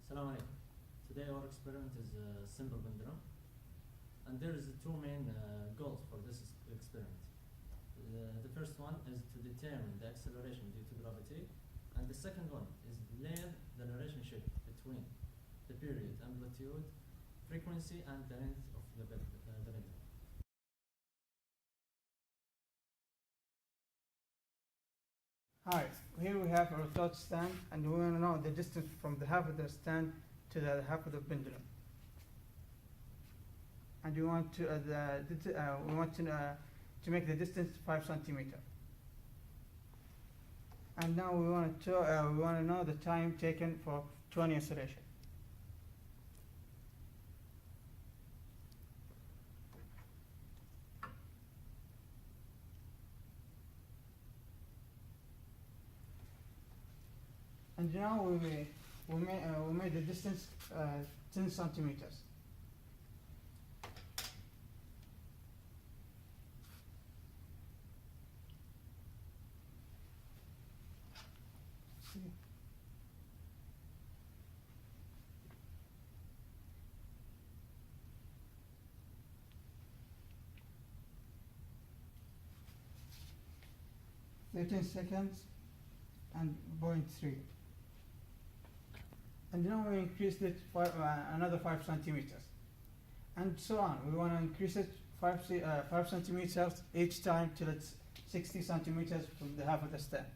Assalamu alaikum. Today our experiment is a simple pendulum, and there is two main goals for this experiment. The first one is to determine the acceleration due to gravity, and the second one is learn the relationship between the period, amplitude, frequency, and the length of the pendulum. Hi, here we have our thought stand, and we want to know the distance from the half of the stand to the half of the pendulum. And we want to make the distance 5 centimeters. And now we want to know the time taken for 20 oscillation. And now we made the distance 10 centimeters. See? $13 and 0.3. And now we increased it another 5 centimeters, and so on. We want to increase it 5 centimeters each time till it's 60 centimeters from the half of the stand.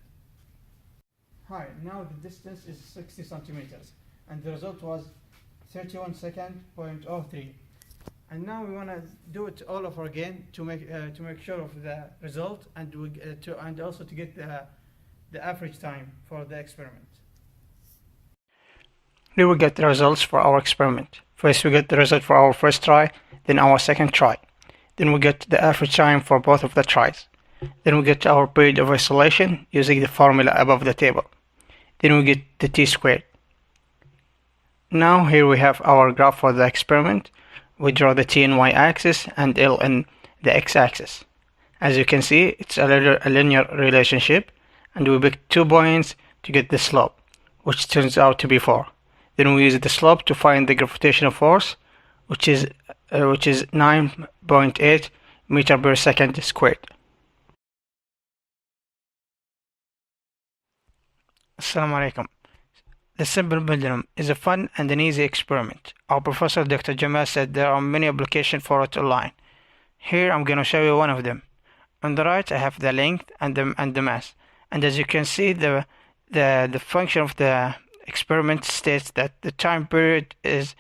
Hi, now the distance is 60 centimeters, and the result was 31 seconds, 0.03. And now we want to do it all over again to make sure of the result, and also to get the average time for the experiment. Here we get the results for our experiment. First we get the result for our first try, then our second try. Then we get the average time for both of the tries. Then we get our period of oscillation using the formula above the table. Then we get the t-squared. Now here we have our graph for the experiment. We draw the t in y-axis and L in the x-axis. As you can see, it's a linear relationship, and we pick 2 points to get the slope, which turns out to be 4. Then we use the slope to find the gravitational force, which is 9.8 meter per second squared. Assalamu alaikum. The simple pendulum is a fun and an easy experiment. Our professor Dr. Jamal said there are many applications for it online. Here I'm going to show you one of them. On the right I have the length and the mass. And as you can see, the function of the experiment states that the time period is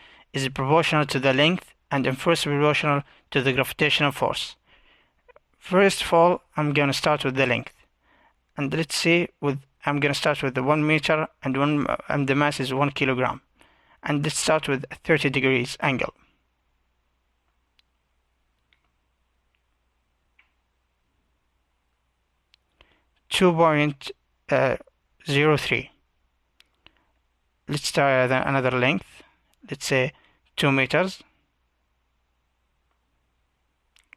proportional to the length and inversely proportional to the gravitational force. First of all, I'm going to start with the length, and let's see, I'm going to start with the 1 meter and the mass is 1 kilogram, and let's start with a 30 degrees angle. .03. Let's try another length, let's say 2 meters,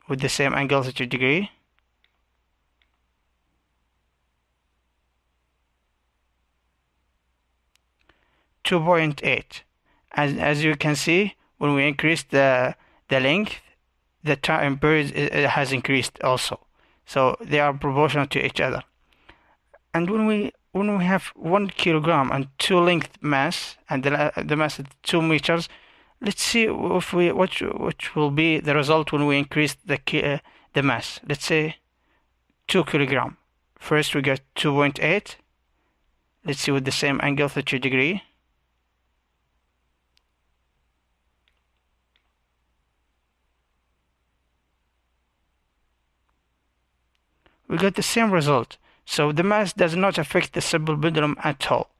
with the same angle 30 degree. .8. As you can see, when we increase the length, the time period has increased also. So they are proportional to each other. And when we have 1 kilogram and 2 length mass, and the mass is 2 meters, let's see which will be the result when we increase the mass. Let's say 2 kilogram. First we get 2.8. Let's see with the same angle 30 degree. We get the same result. So the mass does not affect the simple pendulum at all.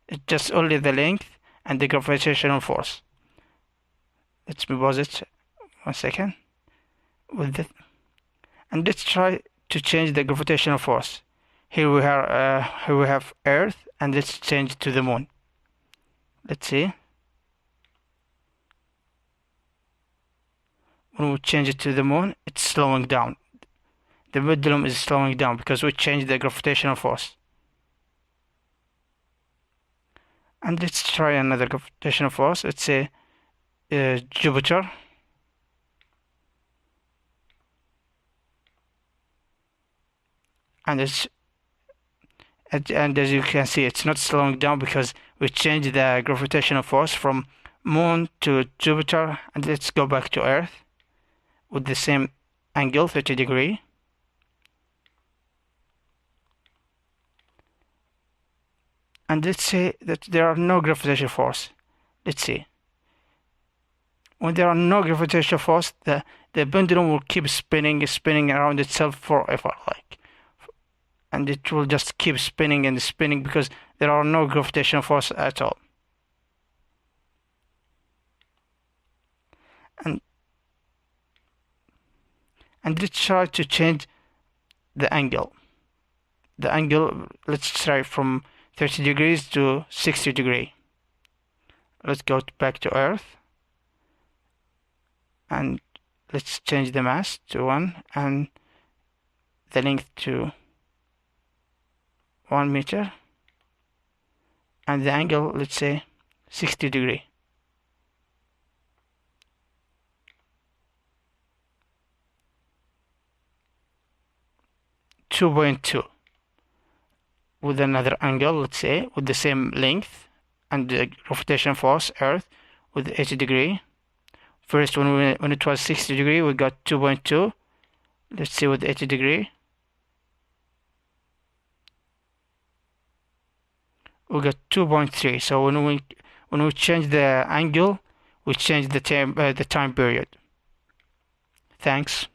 It's just only the length and the gravitational force. Let me pause it 1 second. And let's try to change the gravitational force. Here we have Earth, and let's change it to the moon. Let's see. When we change it to the moon, it's slowing down. The pendulum is slowing down because we changed the gravitational force. And let's try another gravitational force. Let's say Jupiter. And as you can see, it's not slowing down because we changed the gravitational force from Moon to Jupiter. And let's go back to Earth with the same angle, 30 degree. And let's say that there are no gravitational force. Let's see. When there are no gravitational force, the pendulum will keep spinning around itself forever, and it will just keep spinning and spinning because there are no gravitational force at all. And let's try to change the angle. The angle, let's try from 30 degrees to 60 degree. Let's go back to Earth. And let's change the mass to 1 and the length to 1 meter. And the angle, let's say 60 degree. (2.2) with another angle, let's say with the same length and the gravitational force, Earth, with 80 degree. First, when it was 60 degree, we got 2.2. Let's see with 80 degree. We got 2.3. So when we change the angle, we change the time period. Thanks.